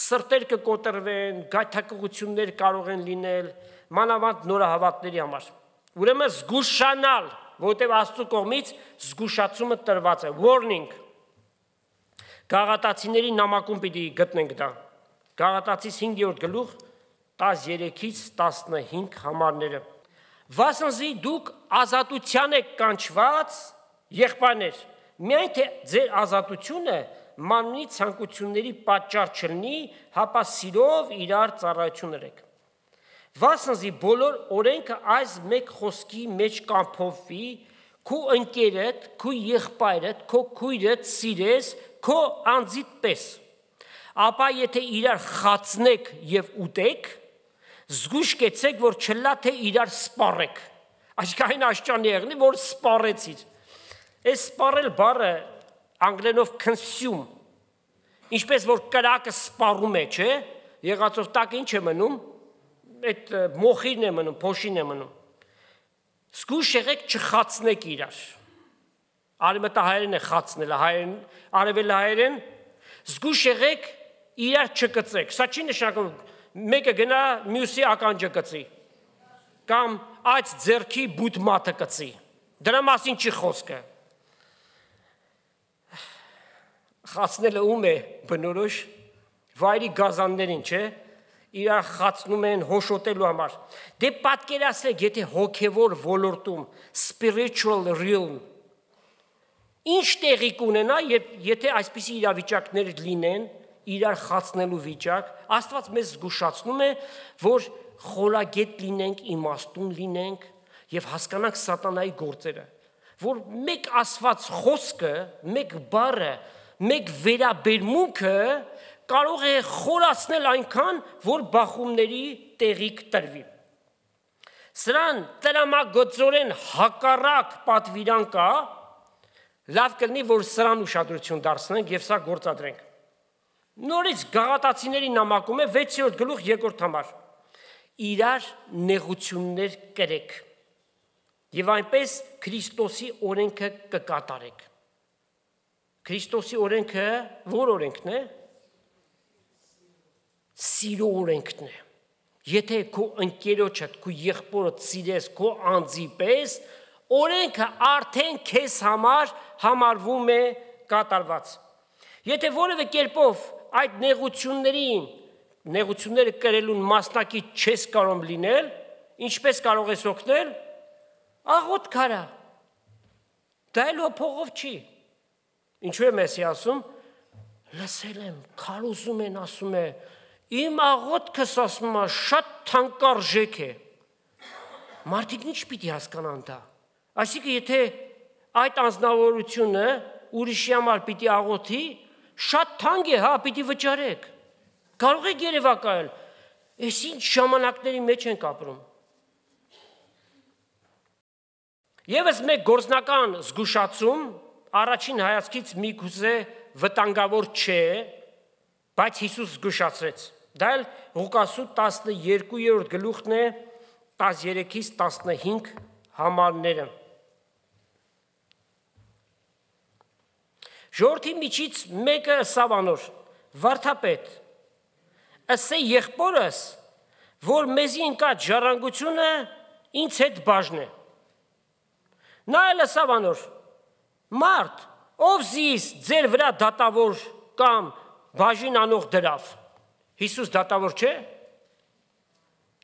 սրտեր կկոտրվեն, գայթակղություններ կարող են լինել, մանավանդ նորահավատների համար։ Ուրեմն զգուշանալ, որտեղ Աստծո կողմից զգուշացումը տրված է, warning։ Գաղատացիների նամակում պիտի գտնենք դա։ Գաղատացիս 5-րդ գլուխ 13-ից 15 համարները։ Վասնզի դուք ազատության եք կանչված, եղբայրներ, միայն թե ձեր ազատությունը մանունի ցանկությունների պատճառ չլինի, հապա սիրով իրար ծառայություն եք։ Վասնզի բոլոր օրենքը այս մեկ խոսքի մեջ կամփոփվի, քո ընկերդ, քո եղբայրդ, քո քույրդ սիրես, քո անձիդ պես։ Ապա եթե իրար խացնեք եւ ուտեք, զգուշ կեցեք, որ չլա թե իրար սպառեք։ Այսքան աշճանի եղնի, որ սպառեցիր։ Այս սպառել բառը անգլերենով consume, ինչպես որ կրակը սպառում է, չէ՞, եղածով տակը ինչ է մնում, այդ մոխիրն է մնում, փոշին է մնում։ Զգուշ եղեք չխացնեք իրար։ Արևմտահայերեն է խացնելը, արևելահայերեն զգուշ եղեք իրար չկծեք։ Սա չի նշանակում մեկը գնա մյուսի ականջը կծի կամ այդ ձեռքի բութ մատը կծի։ Դրա մասին չի խոսքը։ Խացնելը ում է բնորոշ, վայրի գազաններին, չէ, իրար խացնում են հոշոտելու համար։ Դե պատկերացրեք, եթե հոգևոր ոլորտում spiritual realm ինչ տեղի կունենա, եթե այսպիսի իրավիճակներ լինեն, իրար խացնելու վիճակ, Աստված մեզ զգուշացնում է, որ խորագետ լինենք, իմաստուն լինենք եւ հասկանանք սատանայի գործերը, որ մեկ ասված խոսքը, մեկ բառը, մեկ վերաբերմունքը կարող է խորացնել այնքան, որ բախումների տեղիք տրվի։ Սրան տրամագծորեն հակառակ պատվիրան կա, լավ կլինի, որ սրան ուշադրություն դարձնենք եւ սա գործադրենք։ Նորից Գաղատացիների նամակում է 6-րդ գլուխ 2-րդ համար։ Իրար նեղություններ կրեք եւ այնպես Քրիստոսի օրենքը կկատարեք։ Քրիստոսի օրենքը ո՞ր օրենքն է։ Սիրո օրենքն է։ Եթե քո ընկերոջդ, քո եղբորդ սիրես քո անձի պես, օրենքը արդեն քեզ համար համարվում է կատարված։ Եթե որևէ կերպով այդ նեղությունները կրելուն մասնակից չես կարող լինել, ինչպես կարող ես օգնել։ Աղոթք արա։ Դա էլ փողով չի։ Ինչու է Մեսի ասում։ Լսել եմ, քարոզում են ասում է, իմ աղոթքս ասում է շատ թանկարժեք է։ Մարդիկ ինչ պիտի հասկանան դա։ Այսինքն եթե այդ անձնավորությունը ուրիշի համար պիտի աղոթի, շատ թանկ է, հա, պիտի վճարեք։ Կարող եք երևակայել, այս ինչ ժամանակների մեջ ենք ապրում։ Եվս մեկ գործնական զգուշացում առաջին հայացքից միգուցե վտանգավոր չէ, բայց Հիսուս զգուշացրեց։ Դա էլ Ղուկասու 12-րդ գլուխն է 13-ից 15 համարները։ Ժողովրդի միջից մեկը ըսավ անոր. Վարդապետ, ըսե եղբորս, որ մեզի ընկած ժառանգությունը ինձ հետ բաժն է։ Նա էլ ըսավ անոր. Մարդ, ով զիս ձեր վրա դատավոր կամ բաժին անող դրավ։ Հիսուս դատավոր չէ։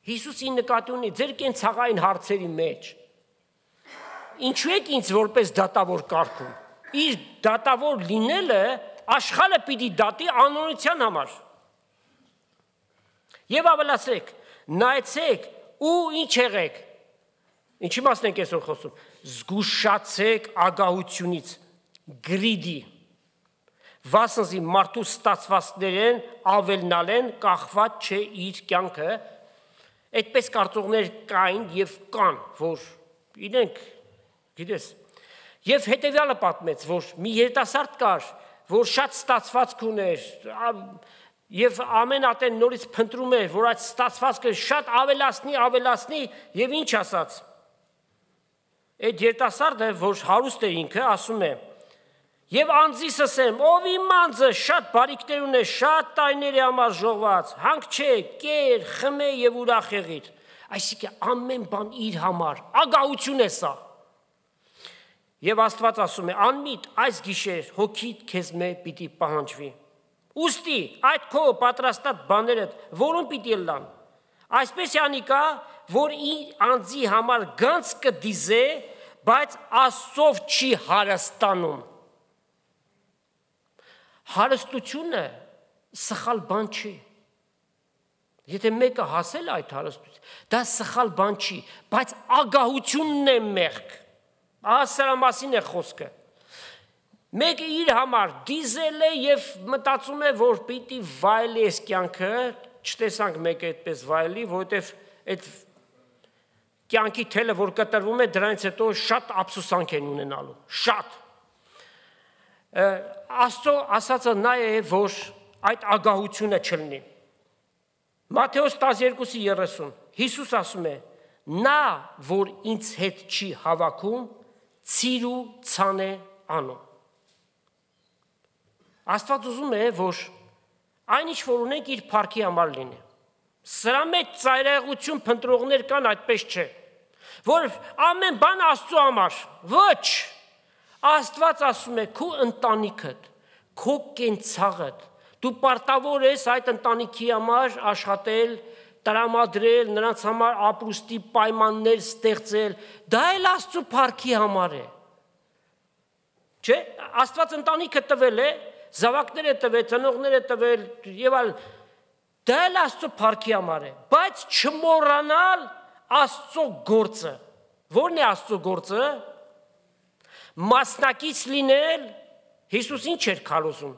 Հիսուսի նկատի ունի ձեր կենցաղային հարցերի մեջ։ Ինչու եք ինձ որպես դատավոր կարգում։ Իր դատավոր լինելը աշխարհը պիտի դատի անօրինության համար։ Եվ ավելացրեք, նայեցեք ու ինչ եղեք։ Ինչի մասն ենք այսօր խոսում։ Զգուշացեք ագահությունից, գրիդի։ Վասնզի մարդու ստացվածքներեն ավելնալեն կախված չէ իր կյանքը։ Այդպես կարծողներ կային եւ կան, որ իրենք, գիտես, եւ հետեւյալը պատմեց, որ մի երիտասարդ կար, որ շատ ստացվածք ուներ, եւ ամեն ատեն նորից փնտրում էր, որ այդ ստացվածքը շատ ավելացնի եւ ինչ ասաց։ Այդ երիտասարդը, որ հարուստ է ինքը, ասում է. Եվ անձիս ասեմ, ով իմ անձը շատ բարիքներ ունե, շատ տարիների համար ժողված, հանք չէ, կեր, խմե եւ ուրախ եղիր։ Այսինքն ամեն բան իր համար, ագահություն է սա։ Եվ Աստված ասում է. անմիտ այս գիշեր հոգիդ քեզ մե պիտի պահանջվի։ Ուստի այդ քո պատրաստած բաները որոն պիտի լան։ Այսպես յանիկա, որ իր անձի համար գանց կդիզե, բայց Աստծով չի հարստանում։ Հարստությունը սխալ բան չի։ Եթե մեկը հասել այդ հարստություն, դա սխալ բան չի, բայց ագահությունն է մեղք։ Սրա մասին է խոսքը։ Մեկը իր համար դիզել է եւ մտածում է, որ պիտի վայելի այս կյանքը, չտեսանք մեկը այդպես վայելի, որովհետեւ այդ կյանքի թելը, որ կտրվում է, դրանից հետո շատ ափսոսանք են ունենալու, շատ։ Աստծո ասածը նա է, որ այդ ագահությունը չլինի։ Մատթեոս 12:30 Հիսուս ասում է. նա, որ ինձ հետ չի հավաքում, ցիր ու ցան է անում։ Աստված ուզում է, որ այն ինչ որ ունենք իր փառքի համար լինի։ Սրա մեջ ծայրահեղություն փնտրողներ կան, այդպես չէ, որ ամեն բան Աստծո համար։ Ոչ։ Աստված ասում է քո ընտանիքդ, քո կենցաղդ, Դու պարտավոր ես այդ ընտանիքի համար աշխատել, տրամադրել, նրանց համար ապրուստի պայմաններ ստեղծել, դա էլ Աստծո փառքի համար է։ Չէ, Աստված ընտանիքը տվել է, զավակներ է տվել, ծնողներ է տվել եւ այլն, դա էլ Աստծո փառքի համար է, բայց չմոռանալ Աստծո գործը։ Ո՞րն է Աստծո գործը։ Մասնակից լինել, Հիսուս ինչ էր քարոզում։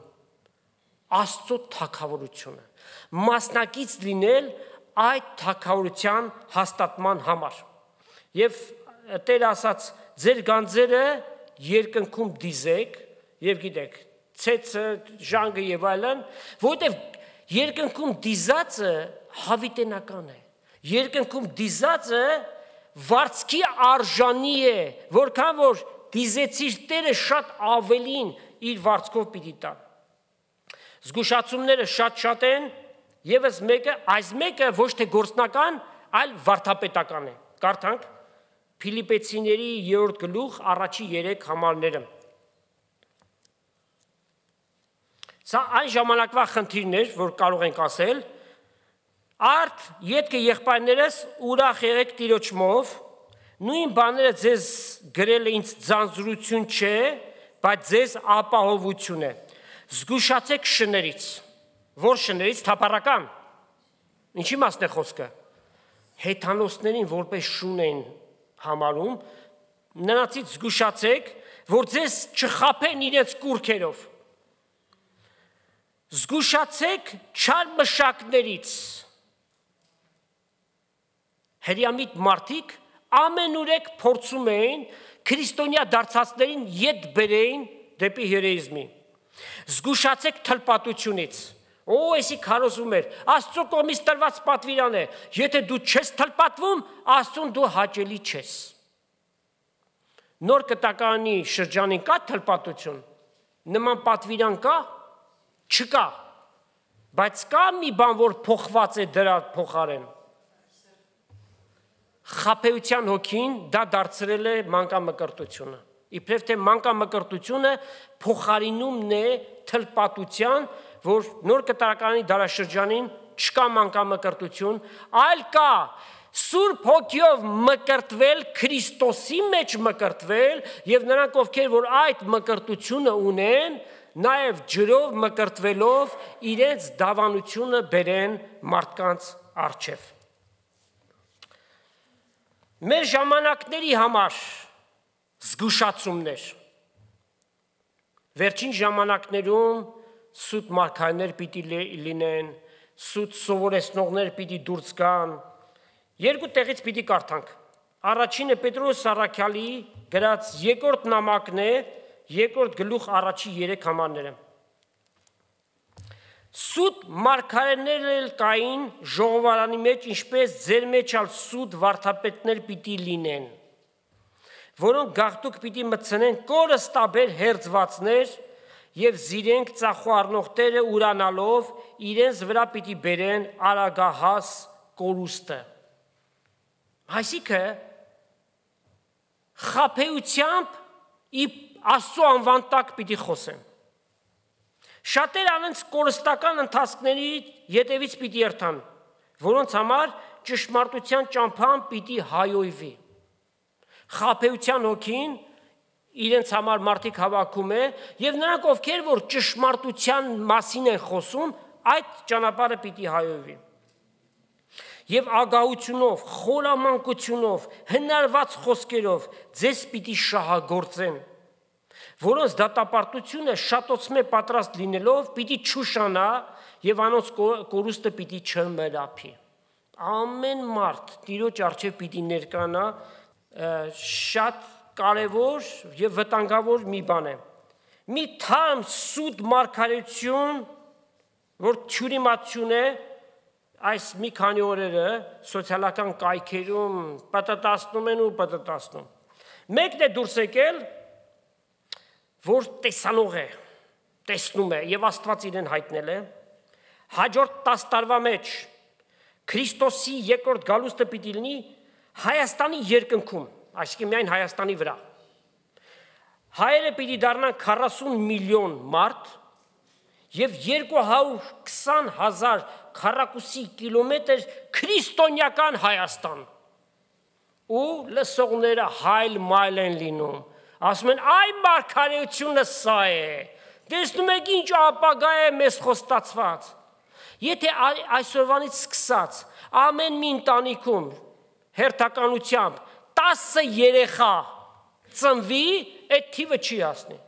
Աստծո թագավորությունը, մասնակից լինել այդ թագավորության հաստատման համար։ Եվ Տեր ասաց, ձեր գանձերը երկնքում դիզեք, եւ գիտեք, ցեցը, ժանգը եւ այլն, որովհետեւ երկնքում դիզածը հավիտենական է։ Երկնքում դիզածը վարձքի արժանի է, որքան որ դիզեցիր Տերը շատ ավելին իր վարձքով պիտի տա։ Զգուշացումները շատ են, եւս մեկը, այս մեկը ոչ թե գործնական, այլ վարդապետական է։ Կարդանք Փիլիպեցիների 3-րդ գլուխ առաջի 3 համարները։ Սա այն ժամանակվա խնդիրն էր, որ կարող ենք ասել, արդ ետքը եղբայրներս ուրախ եղեք Տիրոջմով, նույն բաները ձեզ գրել է ինձ ձանձրություն չէ, բայց ձեզ ապահովություն է։ Զգուշացեք շներից, որ շներից թափառական։ Ինչի մասն է խոսքը։ Հեթանոսներին որպես շուն են համարում, նրանցից զգուշացեք, որ ձեզ չխաբեն իրենց կուրքերով։ Զգուշացեք չար մշակներից։ Հրյամիտ մարդիկ ամենուրեք փորձում էին քրիստոնյա դարձածներին ետ բերեին դեպի հերեիզմի։ Զգուշացեք թլպատությունից։ Էսի քարոզում էր, Աստծո կողմից տրված պատվիրան է, եթե դու չես թլպատվում, Աստծուն դու հաճելի չես։ Նոր կտակարանի շրջանին կա թլպատություն, նման պատվիրան կա, չկա, բայց կա մի բան, որ փոխված է դրա փոխարեն։ Խաբեության հոգին դա դարձրել է մանկամկրտությունը։ Իբրև թե մանկամկրտությունը փոխարինումն է թլպատության, որ նոր կտակարանի դարաշրջանին չկա մանկամկրտություն, այլ կա Սուրբ Հոգիով մկրտվել, Քրիստոսի մեջ մկրտվել, եւ նրանք ովքեր որ այդ մկրտությունը ունեն, նաեւ ջրով մկրտվելով իրենց դավանությունը բերեն մարդկանց առջև։ Մեր ժամանակների համար զգուշացումներ։ Վերջին ժամանակներում սուտ մարգարեներ պիտի լինեն, սուտ սովորեցնողներ պիտի դուրս գան։ Երկու տեղից պիտի կարդանք։ Առաջինը Պետրոս Առաքյալի գրած երկրորդ նամակն է, 2-րդ գլուխ առաջի 3 համարները։ Սուտ մարգարեներ էլ կային ժողովարանի մեջ, ինչպես ձեր մեջ ալ սուտ վարդապետներ պիտի լինեն, որոնք գաղտուկ պիտի մտցնեն կորստաբեր հերձվածներ եւ զիրենք ծախու առնողները ուրանալով իրենց վրա պիտի բերեն արագահաս կորուստը։ Այսինքն խաբեությամբ Աստծո անվան տակ պիտի խոսեն։ Շատերը անց կորստական ընթացքների ետևից պիտի երթան, որոնց համար ճշմարտության ճամփան պիտի հայոյվի։ Խաբեության հոգին իրենց համար մարդիկ հավաքում է, եւ նրանք ովքեր որ ճշմարտության մասին են խոսում, այդ ճանապարհը պիտի հայոյվի։ Եվ ագահությունով, խորամանկությունով, հնարված խոսքերով ձեզ պիտի շահագործեն, որոնց դատապարտությունը շատոցմե պատրաստ լինելով պիտի չուշանա եւ անոնց կորուստը պիտի չմրափի։ Ամեն մարդ Տիրոջ առջև պիտի ներկանա, շատ կարևոր եւ վտանգավոր մի բան է։ Մի թարմ սուտ մարգարեություն, որ թյուրիմացություն է, այս մի քանի օրերը սոցիալական կայքերում պատտասնում են ու պատտասնում։ Մեկն է դուրս եկել, որ տեսանող է, տեսնում է եւ Աստված իրեն հայտնել է, հաջորդ 10 տարվա մեջ Քրիստոսի երկրորդ գալուստը պիտի լինի Հայաստանի երկնքում, այսինքն միայն Հայաստանի վրա։ Հայերը պիտի դառնան 40 միլիոն մարդ Եվ 220,000 քառակուսի կիլոմետր քրիստոնեական Հայաստան։ Ու լսողները հայլ մայլ են լինում։ Ասում են, այ մարգարեությունը սա է։ Տեսնում եք ինչ ապագա է մեզ խոստացված։ Եթե այսօրվանից սկսած ամեն մի ընտանիքում հերթականությամբ 10 երեխա ծնվի, այդ թիվը չի հասնի։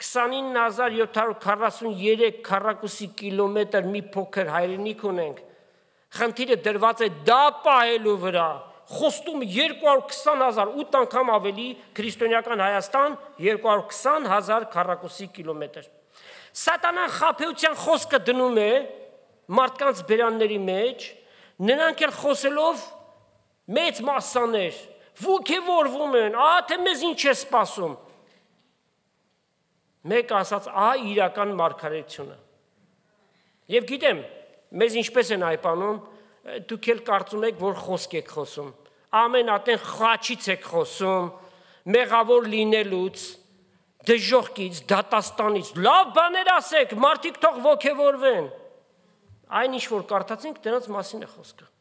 29,743 քառակուսի կիլոմետր մի փոքր հայրենիք ունենք։ Խնդիրը դրված է դա պահելու վրա։ Խոստում 220,000 8 անգամ ավելի քրիստոնեական Հայաստան 220,000 քառակուսի կիլոմետր։ Սատանան խաբեության խոսքը դնում է մարդկանց բերանների մեջ, նրանք էլ խոսելով մեծ մասսաներ ոգևորվում են, թե մեզ ինչ է սպասում։ Մեկ ասած, իրական մարգարեությունը։ Եվ գիտեմ, մեզ ինչպես են այպանում, դուք էլ կարծում եք, որ խոսք եք խոսում։ Ամեն ատեն խաչից եք խոսում, մեղավոր լինելուց, դժոխքից, դատաստանից, լավ բաներ ասեք, մարդիկ թող ոգևորվեն։ Այն ինչ որ կարդացինք, դրանց մասին է խոսքը։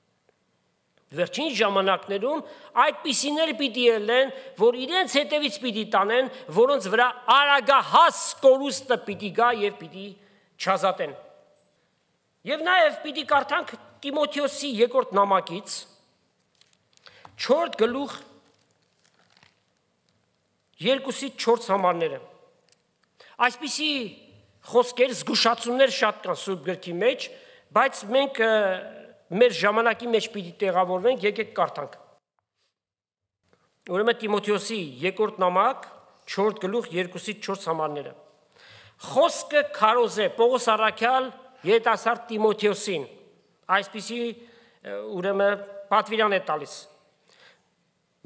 Վերջին ժամանակներում այդպիսիներ պիտի ելեն, որ իրենց հետևից պիտի տանեն, որոնց վրա արագահաս կորուստը պիտի գա եւ պիտի չազատեն։ Եվ նաեւ պիտի կարդանք Տիմոթեոսի երկրորդ նամակից 4 գլուխ 2-4 համարները։ Այսպիսի խոսքեր, զգուշացումներ շատ կան Սուրբ գրքի մեջ, բայց մենք մեր ժամանակի մեջ պիտի տեղավորվենք, եկեք կարդանք։ Ուրեմն Տիմոթեոսի երկրորդ նամակ 4 գլուխ 2-4 համարները։ Խոսքը քարոզ է Պողոս առաքյալ երիտասարդ Տիմոթեոսին, այսպիսի ուրեմն պատվիրան է տալիս։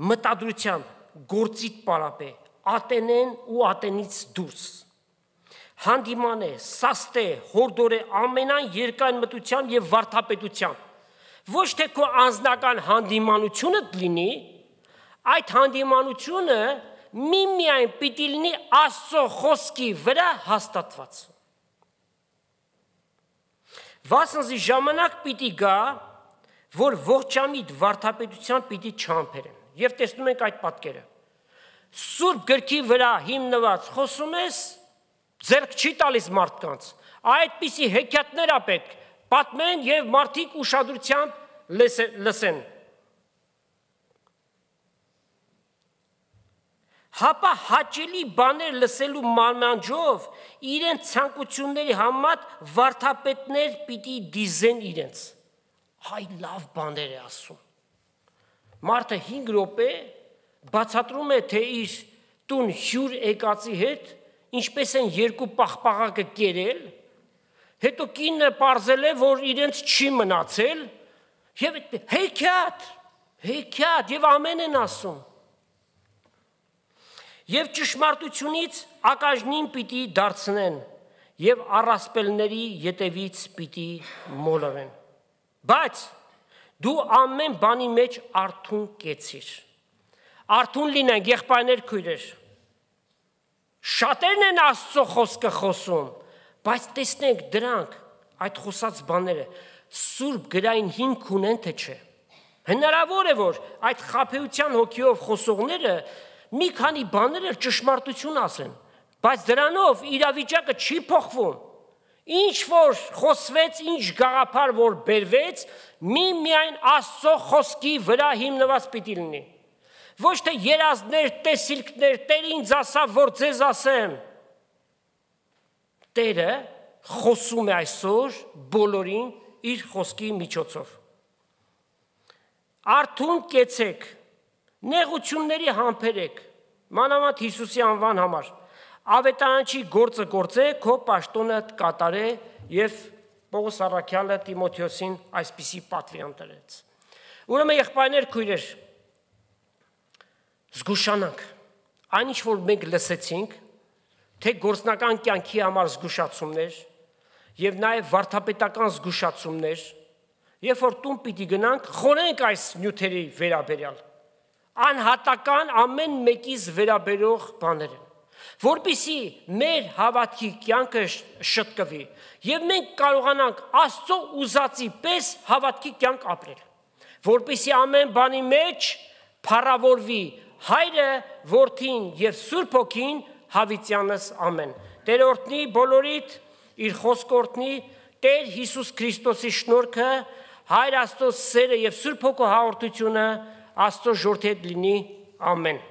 Մտադրությամբ, գործիտ պարապ է, ատենեն ու ատենից դուրս։ Հանդիման է, սաստ է, հորդոր է ամենայն երկայն մտությամբ եւ վարդապետությամբ։ Ոչ թե քո անձնական հանդիմանությունը լինի, այդ հանդիմանությունը միմիայն պիտի լինի Աստծո խոսքի վրա հաստատված։ Վասնզի ժամանակ պիտի գա, որ ողջամիտ վարդապետությամբ պիտի չամփերեն։ Եվ տեսնում ենք այդ պատկերը։ Սուրբ գրքի վրա հիմնված խոսում ես, ձեռք չի տալիս մարդկանց, այդպիսի հեքիաթներ է պետք պատմեն եւ մարդիկ ուշադրությամբ լսեն։ Հապա հաճելի բաներ լսելու մանանջով իրենց ցանկությունների համատ վարդապետներ պիտի դիզեն իրենց։ Հայ լավ բաներ է ասում։ Մարդը 5 րոպե բացատրում է, թե իր տուն հյուր եկածի հետ ինչպես են երկու պաղպաղակը կերել, հետո կինը պարզել է, որ իրենց չի մնացել, եւ հեքիաթ եւ ամեն են ասում։ Եվ ճշմարտությունից ակաժնին պիտի դարձնեն եւ առասպելների ետևից պիտի մոլորեն։ Բայց դու ամեն բանի մեջ արթուն կեցիր։ Արթուն լինեն եղբայրներ քույրեր։ Շատերն են Աստծո խոսքը խոսում, բայց տեսնենք դրանք, այդ խոսած բաները Սուրբ գրային հիմք ունեն թե չէ։ Հնարավոր է, որ այդ խաբեության հոգիով խոսողները մի քանի բաներ ճշմարտություն ասեն, բայց դրանով իրավիճակը չի փոխվում։ Ինչ որ խոսվեց, ինչ գաղափար որ բերվեց, միայն Աստծո խոսքի վրա հիմնված պիտի լինի։ Ոչ թե երազներ, տեսիլքներ, Տերը ինձ ասավ, որ ձեզ ասեմ։ Տերը խոսում է այսօր բոլորին իր խոսքի միջոցով։ Արթուն կեցեք, նեղությունների համբերեք, մանավանդ Հիսուսի անվան համար, ավետարանչի գործը գործե, քո պաշտոնը կատարե եւ Պողոս առաքյալը Տիմոթեոսին այսպիսի պատվիրան տվեց։ Ուրեմն եղբայրներ քույրեր, զգուշանանք, այն ինչ որ մենք լսեցինք, թե գործնական կյանքի համար զգուշացումներ եւ նաեւ վարդապետական զգուշացումներ, երբ որ տուն պիտի գնանք, խորենք այս նյութերի վերաբերյալ, անհատական ամեն մեկից վերաբերող բաներ են։ որպեսզի մեր հավատքի կյանքը շտկվի եւ մենք կարողանանք Աստծո ուզածի պես հավատքի կյանք ապրել, որպեսզի ամեն բանի մեջ փառավորվի Հայրը, Որդին եւ Սուրբ Հոգին հավիտյանս ամեն։ Տեր օրհնի բոլորիդ, իր խոսք օրհնի, Տեր Հիսուս Քրիստոսի շնորհքը, Հայր Աստծո սերը եւ Սուրբ Հոգու հաղորդությունը Աստծո ժողովրդի հետ լինի, ամեն։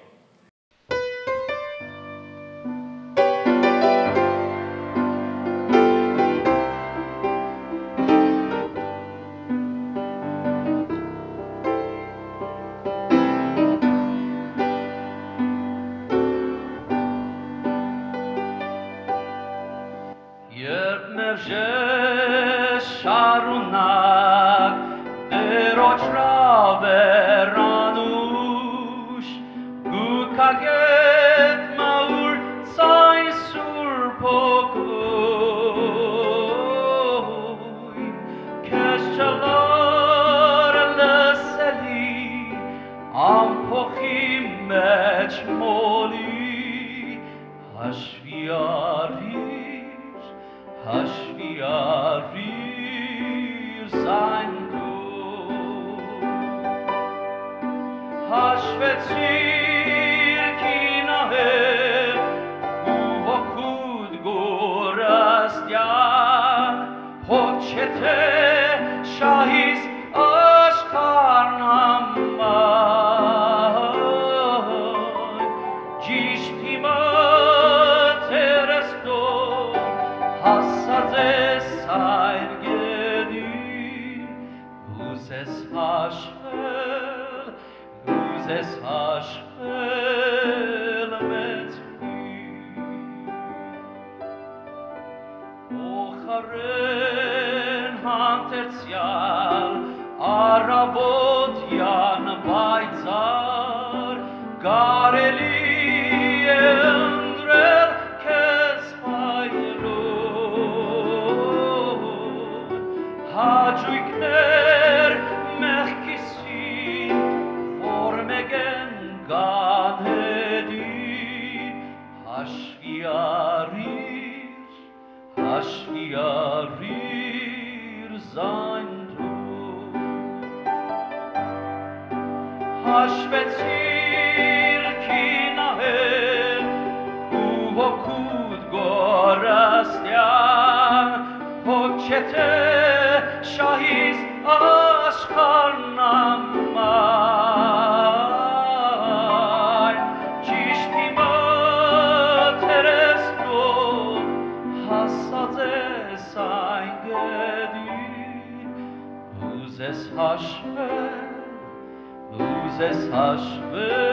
Hashvel,